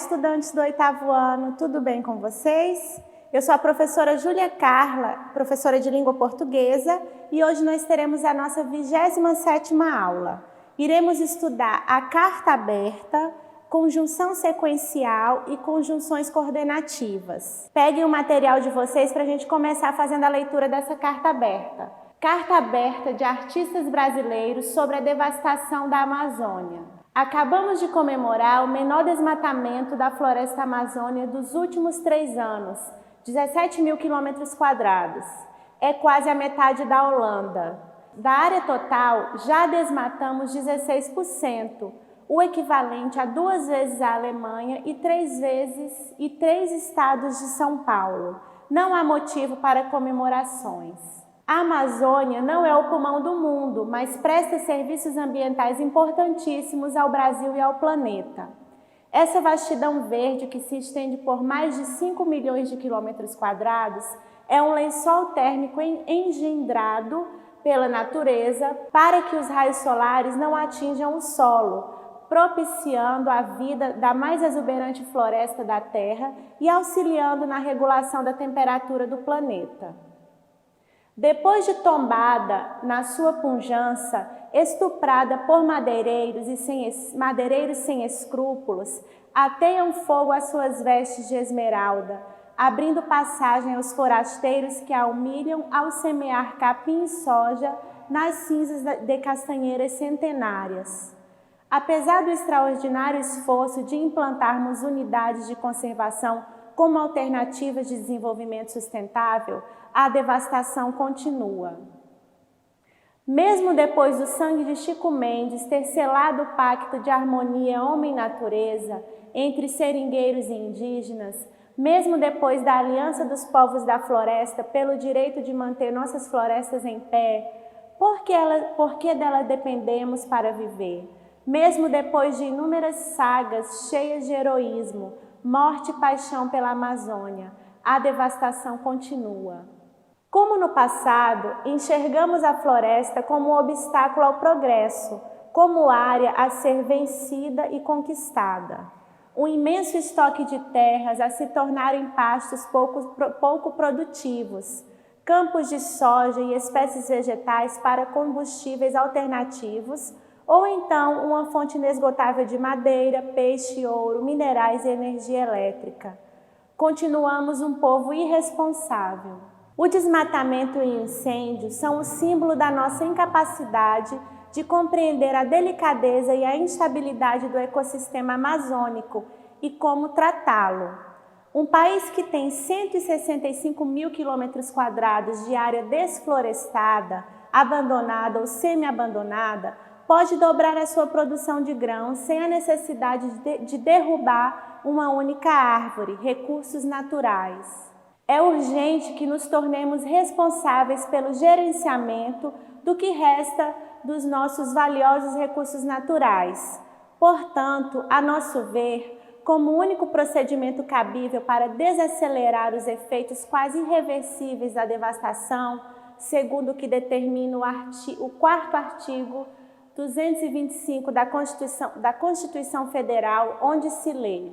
estudantes do 8º ano, tudo bem com vocês? Eu sou a professora Júlia Carla, professora de língua portuguesa, e hoje nós teremos a nossa 27ª aula. Iremos estudar a carta aberta, conjunção sequencial e conjunções coordenativas. Peguem o material de vocês para a gente começar fazendo a leitura dessa carta aberta. Carta aberta de artistas brasileiros sobre a devastação da Amazônia. Acabamos de comemorar o menor desmatamento da floresta amazônica dos últimos 3 anos, 17 mil quilômetros quadrados. É quase a metade da Holanda. Da área total, já desmatamos 16%, o equivalente a 2 vezes a Alemanha e 3 estados de São Paulo. Não há motivo para comemorações. A Amazônia não é o pulmão do mundo, mas presta serviços ambientais importantíssimos ao Brasil e ao planeta. Essa vastidão verde, que se estende por mais de 5 milhões de quilômetros quadrados, é um lençol térmico engendrado pela natureza para que os raios solares não atinjam o solo, propiciando a vida da mais exuberante floresta da Terra e auxiliando na regulação da temperatura do planeta. Depois de tombada na sua pujança, estuprada por madeireiros sem escrúpulos, ateiam fogo às suas vestes de esmeralda, abrindo passagem aos forasteiros que a humilham ao semear capim e soja nas cinzas de castanheiras centenárias. Apesar do extraordinário esforço de implantarmos unidades de conservação como alternativas de desenvolvimento sustentável, a devastação continua. Mesmo depois do sangue de Chico Mendes ter selado o pacto de harmonia homem-natureza entre seringueiros e indígenas, mesmo depois da aliança dos povos da floresta pelo direito de manter nossas florestas em pé, porque dela dependemos para viver, mesmo depois de inúmeras sagas cheias de heroísmo, morte e paixão pela Amazônia, a devastação continua. Como no passado, enxergamos a floresta como um obstáculo ao progresso, como área a ser vencida e conquistada. Um imenso estoque de terras a se tornarem pastos pouco produtivos, campos de soja e espécies vegetais para combustíveis alternativos, ou então uma fonte inesgotável de madeira, peixe, ouro, minerais e energia elétrica. Continuamos um povo irresponsável. O desmatamento e o incêndio são o símbolo da nossa incapacidade de compreender a delicadeza e a instabilidade do ecossistema amazônico e como tratá-lo. Um país que tem 165 mil quilômetros quadrados de área desflorestada, abandonada ou semi-abandonada, pode dobrar a sua produção de grãos sem a necessidade de derrubar uma única árvore, recursos naturais. É urgente que nos tornemos responsáveis pelo gerenciamento do que resta dos nossos valiosos recursos naturais. Portanto, a nosso ver, como único procedimento cabível para desacelerar os efeitos quase irreversíveis da devastação, segundo o que determina o 4º artigo 225 da Constituição Federal, onde se lê: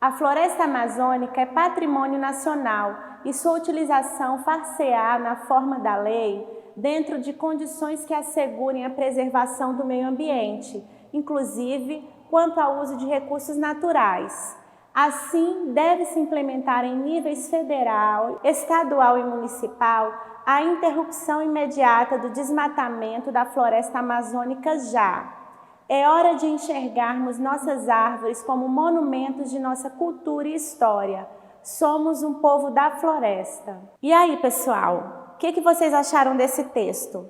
a floresta amazônica é patrimônio nacional e sua utilização far-se-á na forma da lei, dentro de condições que assegurem a preservação do meio ambiente, inclusive quanto ao uso de recursos naturais. Assim, deve-se implementar em níveis federal, estadual e municipal a interrupção imediata do desmatamento da floresta amazônica já. É hora de enxergarmos nossas árvores como monumentos de nossa cultura e história. Somos um povo da floresta. E aí, pessoal, o que vocês acharam desse texto?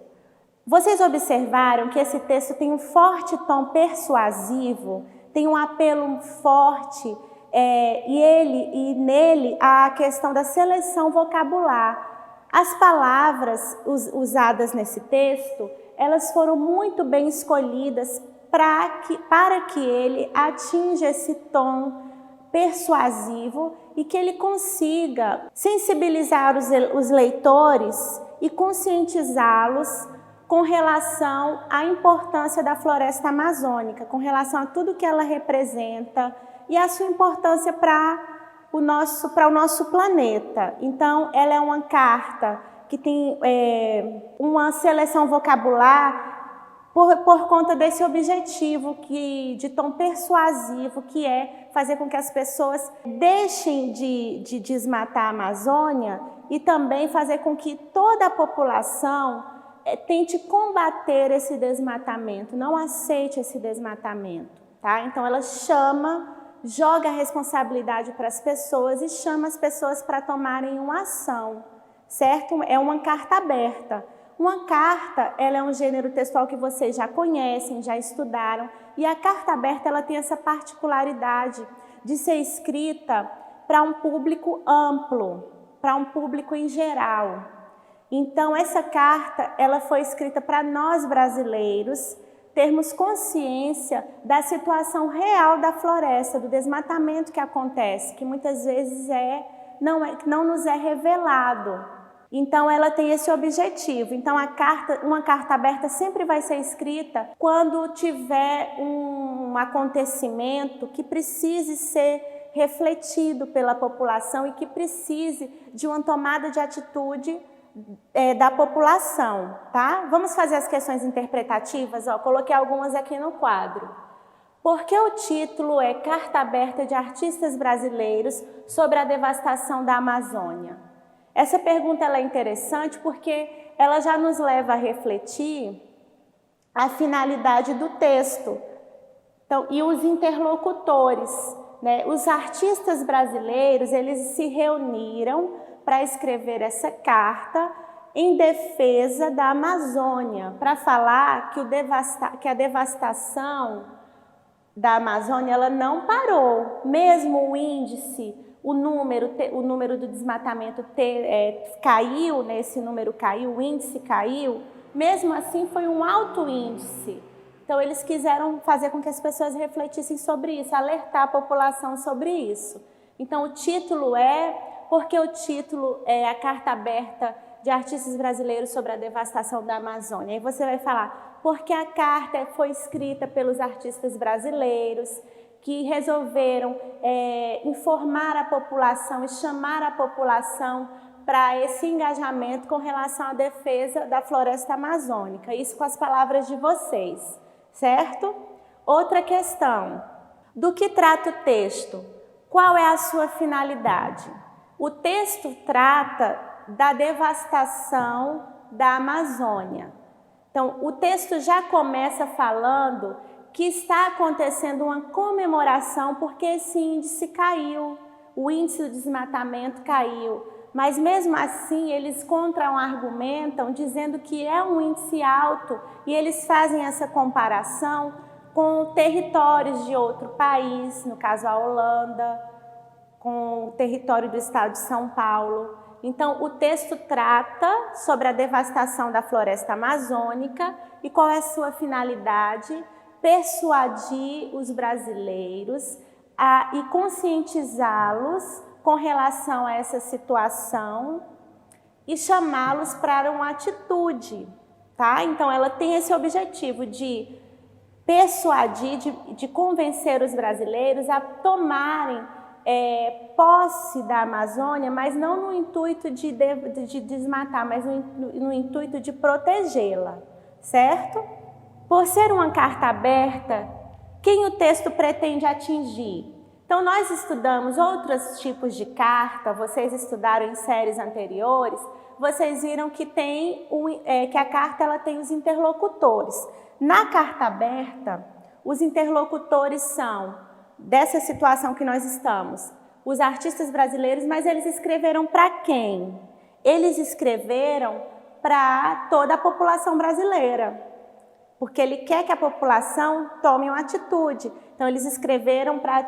Vocês observaram que esse texto tem um forte tom persuasivo, tem um apelo forte, e nele há a questão da seleção vocabular. As palavras usadas nesse texto, elas foram muito bem escolhidas para que ele atinja esse tom persuasivo e que ele consiga sensibilizar os leitores e conscientizá-los com relação à importância da floresta amazônica, com relação a tudo que ela representa e a sua importância para o nosso planeta. Então, ela é uma carta que tem uma seleção vocabular por conta desse objetivo de tom persuasivo, que é fazer com que as pessoas deixem de desmatar a Amazônia e também fazer com que toda a população tente combater esse desmatamento, não aceite esse desmatamento, tá? Então ela joga a responsabilidade para as pessoas e chama as pessoas para tomarem uma ação, certo? É uma carta aberta. Uma carta, ela é um gênero textual que vocês já conhecem, já estudaram, e a carta aberta ela tem essa particularidade de ser escrita para um público amplo, para um público em geral. Então, essa carta ela foi escrita para nós brasileiros termos consciência da situação real da floresta, do desmatamento que acontece, que muitas vezes não nos é revelado. Então, ela tem esse objetivo. Então, uma carta aberta sempre vai ser escrita quando tiver um acontecimento que precise ser refletido pela população e que precise de uma tomada de atitude da população, tá? Vamos fazer as questões interpretativas? Coloquei algumas aqui no quadro. Por que o título é Carta Aberta de Artistas Brasileiros sobre a Devastação da Amazônia? Essa pergunta ela é interessante porque ela já nos leva a refletir a finalidade do texto. Então, e os interlocutores, né? Os artistas brasileiros, eles se reuniram para escrever essa carta em defesa da Amazônia, para falar que a devastação da Amazônia ela não parou, mesmo o índice, o número do desmatamento caiu, né? Esse número caiu, o índice caiu, mesmo assim foi um alto índice. Então eles quiseram fazer com que as pessoas refletissem sobre isso, alertar a população sobre isso. Então o título porque o título é a Carta Aberta de Artistas Brasileiros sobre a Devastação da Amazônia. Aí você vai falar, porque a carta foi escrita pelos artistas brasileiros, que resolveram informar a população e chamar a população para esse engajamento com relação à defesa da floresta amazônica. Isso com as palavras de vocês, certo? Outra questão, do que trata o texto? Qual é a sua finalidade? O texto trata da devastação da Amazônia. Então, o texto já começa falando que está acontecendo uma comemoração porque esse índice caiu, o índice do desmatamento caiu, mas mesmo assim eles contra-argumentam dizendo que é um índice alto e eles fazem essa comparação com territórios de outro país, no caso a Holanda, com o território do estado de São Paulo. Então, o texto trata sobre a devastação da floresta amazônica e qual é a sua finalidade? Persuadir os brasileiros e conscientizá-los com relação a essa situação e chamá-los para uma atitude, tá? Então, ela tem esse objetivo de persuadir, de convencer os brasileiros a tomarem posse da Amazônia, mas não no intuito de desmatar, mas no intuito de protegê-la, certo? Por ser uma carta aberta, quem o texto pretende atingir? Então, nós estudamos outros tipos de carta, vocês estudaram em séries anteriores, vocês viram que que a carta ela tem os interlocutores. Na carta aberta, os interlocutores são, dessa situação que nós estamos, os artistas brasileiros, mas eles escreveram para quem? Eles escreveram para toda a população brasileira, porque ele quer que a população tome uma atitude. Então, eles escreveram para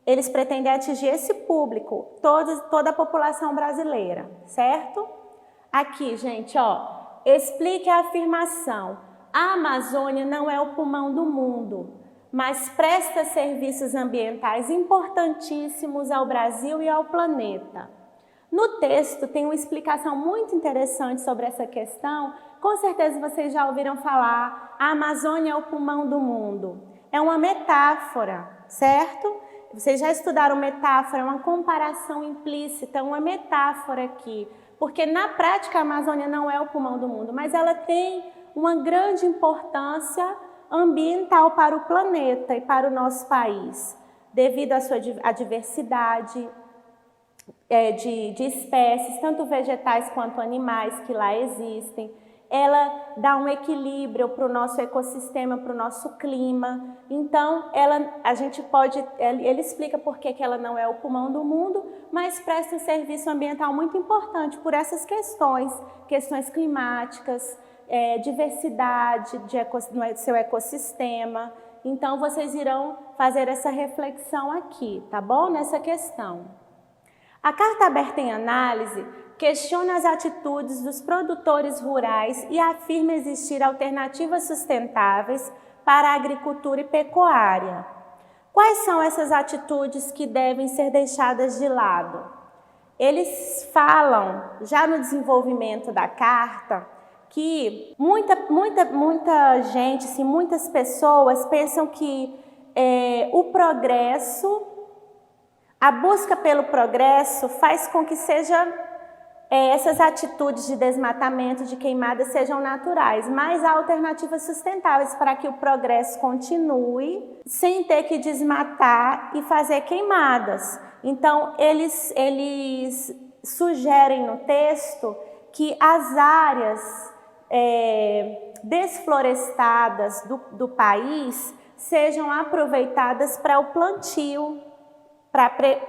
eles pretendem atingir esse público, toda a população brasileira, certo? Aqui, gente, explique a afirmação. A Amazônia não é o pulmão do mundo, mas presta serviços ambientais importantíssimos ao Brasil e ao planeta. No texto tem uma explicação muito interessante sobre essa questão. Com certeza vocês já ouviram falar, a Amazônia é o pulmão do mundo. É uma metáfora, certo? Vocês já estudaram metáfora, é uma comparação implícita, uma metáfora aqui, porque na prática a Amazônia não é o pulmão do mundo, mas ela tem uma grande importância ambiental para o planeta e para o nosso país, devido à sua diversidade de espécies, tanto vegetais quanto animais que lá existem. Ela dá um equilíbrio para o nosso ecossistema, para o nosso clima. Então, ele explica por que ela não é o pulmão do mundo, mas presta um serviço ambiental muito importante por essas questões climáticas, diversidade no seu ecossistema. Então, vocês irão fazer essa reflexão aqui, tá bom? Nessa questão. A Carta Aberta em Análise questiona as atitudes dos produtores rurais e afirma existir alternativas sustentáveis para a agricultura e pecuária. Quais são essas atitudes que devem ser deixadas de lado? Eles falam, já no desenvolvimento da carta, que muita gente, assim, muitas pessoas pensam que o progresso, a busca pelo progresso faz com que essas atitudes de desmatamento, de queimada, sejam naturais, mas há alternativas sustentáveis para que o progresso continue sem ter que desmatar e fazer queimadas. Então, eles sugerem no texto que as áreas desflorestadas do país sejam aproveitadas para o plantio, para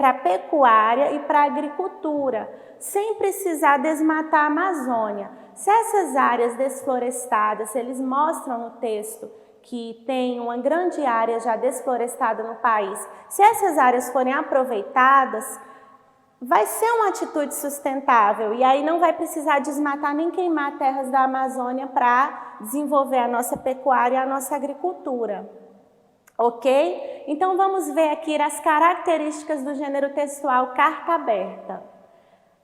a pecuária e para a agricultura, sem precisar desmatar a Amazônia. Se essas áreas desflorestadas, eles mostram no texto que tem uma grande área já desflorestada no país, se essas áreas forem aproveitadas, vai ser uma atitude sustentável e aí não vai precisar desmatar nem queimar terras da Amazônia para desenvolver a nossa pecuária e a nossa agricultura. Ok? Então vamos ver aqui as características do gênero textual carta aberta.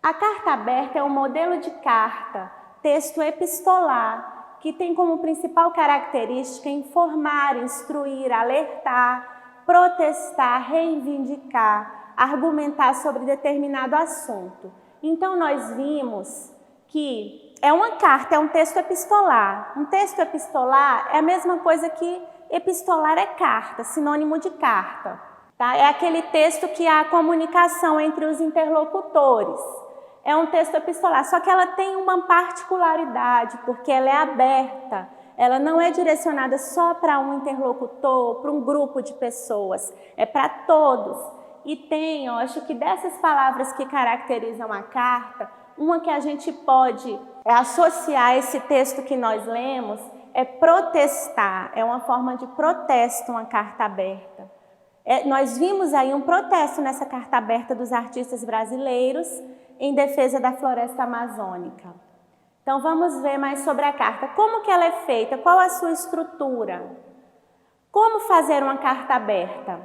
A carta aberta é um modelo de carta, texto epistolar, que tem como principal característica informar, instruir, alertar, protestar, reivindicar, argumentar sobre determinado assunto. Então nós vimos que é uma carta, é um texto epistolar. Um texto epistolar é a mesma coisa que epistolar é carta, sinônimo de carta. Tá? É aquele texto que há comunicação entre os interlocutores. É um texto epistolar, só que ela tem uma particularidade, porque ela é aberta. Ela não é direcionada só para um interlocutor, para um grupo de pessoas. É para todos. E tem, eu acho que dessas palavras que caracterizam a carta, uma que a gente pode associar esse texto que nós lemos é protestar, é uma forma de protesto, uma carta aberta. Nós vimos aí um protesto nessa carta aberta dos artistas brasileiros em defesa da floresta amazônica. Então vamos ver mais sobre a carta. Como que ela é feita? Qual a sua estrutura? Como fazer uma carta aberta?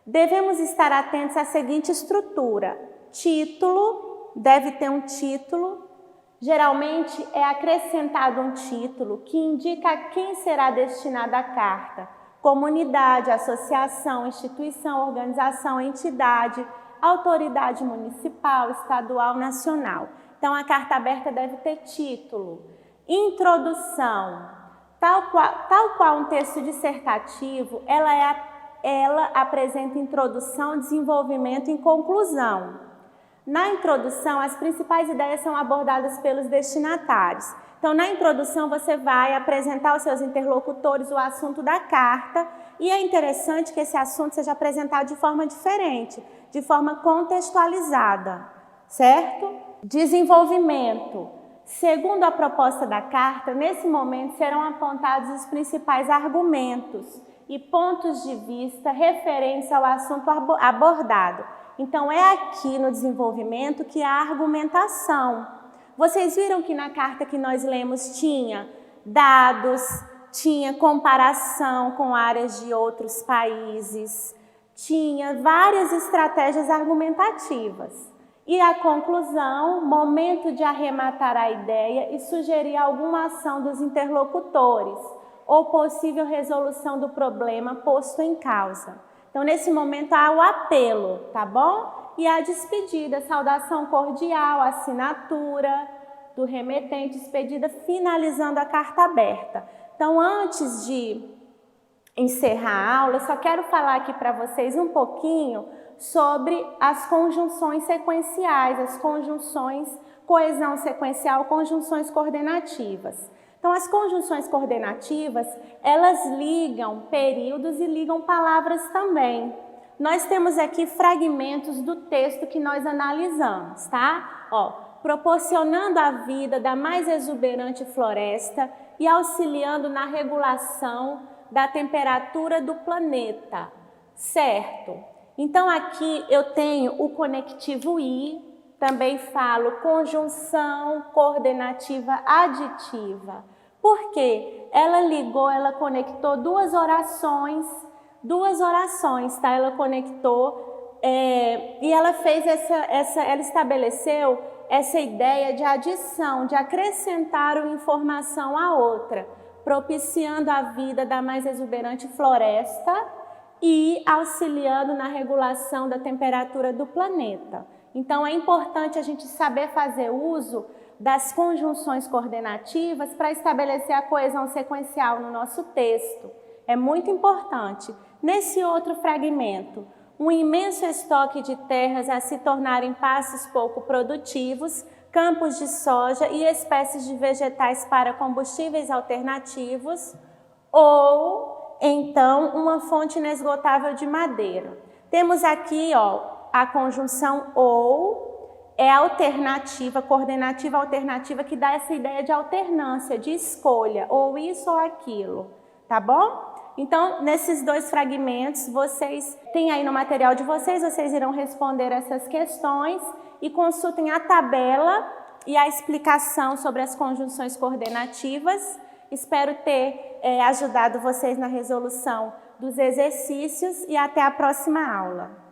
Devemos estar atentos à seguinte estrutura. Título, deve ter um título. Geralmente é acrescentado um título que indica a quem será destinada a carta. Comunidade, associação, instituição, organização, entidade, autoridade municipal, estadual, nacional. Então a carta aberta deve ter título. Introdução. Tal qual um texto dissertativo, ela apresenta introdução, desenvolvimento e conclusão. Na introdução, as principais ideias são abordadas pelos destinatários. Então, na introdução, você vai apresentar aos seus interlocutores o assunto da carta e é interessante que esse assunto seja apresentado de forma diferente, de forma contextualizada, certo? Desenvolvimento. Segundo a proposta da carta, nesse momento serão apontados os principais argumentos e pontos de vista referentes ao assunto abordado. Então, é aqui no desenvolvimento que há argumentação. Vocês viram que na carta que nós lemos tinha dados, tinha comparação com áreas de outros países, tinha várias estratégias argumentativas. E a conclusão, momento de arrematar a ideia e sugerir alguma ação dos interlocutores ou possível resolução do problema posto em causa. Então, nesse momento, há o apelo, tá bom? E a despedida, saudação cordial, assinatura do remetente, despedida, finalizando a carta aberta. Então, antes de encerrar a aula, eu só quero falar aqui para vocês um pouquinho sobre as conjunções sequenciais, as conjunções coesão sequencial, conjunções coordenativas. Então, as conjunções coordenativas, elas ligam períodos e ligam palavras também. Nós temos aqui fragmentos do texto que nós analisamos, tá? Ó, proporcionando a vida da mais exuberante floresta e auxiliando na regulação da temperatura do planeta, certo? Então, aqui eu tenho o conectivo "e", também falo conjunção coordenativa aditiva. Por quê? Ela conectou duas orações, tá? Ela conectou e ela fez ela estabeleceu essa ideia de adição, de acrescentar uma informação à outra, propiciando a vida da mais exuberante floresta e auxiliando na regulação da temperatura do planeta. Então, é importante a gente saber fazer uso das conjunções coordenativas para estabelecer a coesão sequencial no nosso texto. É muito importante. Nesse outro fragmento, um imenso estoque de terras a se tornarem pastos pouco produtivos, campos de soja e espécies de vegetais para combustíveis alternativos, ou, então, uma fonte inesgotável de madeira. Temos aqui, ó, a conjunção "ou", é alternativa, coordenativa alternativa, que dá essa ideia de alternância, de escolha, ou isso ou aquilo, tá bom? Então, nesses dois fragmentos, vocês têm aí no material de vocês irão responder essas questões e consultem a tabela e a explicação sobre as conjunções coordenativas. Espero ter ajudado vocês na resolução dos exercícios e até a próxima aula.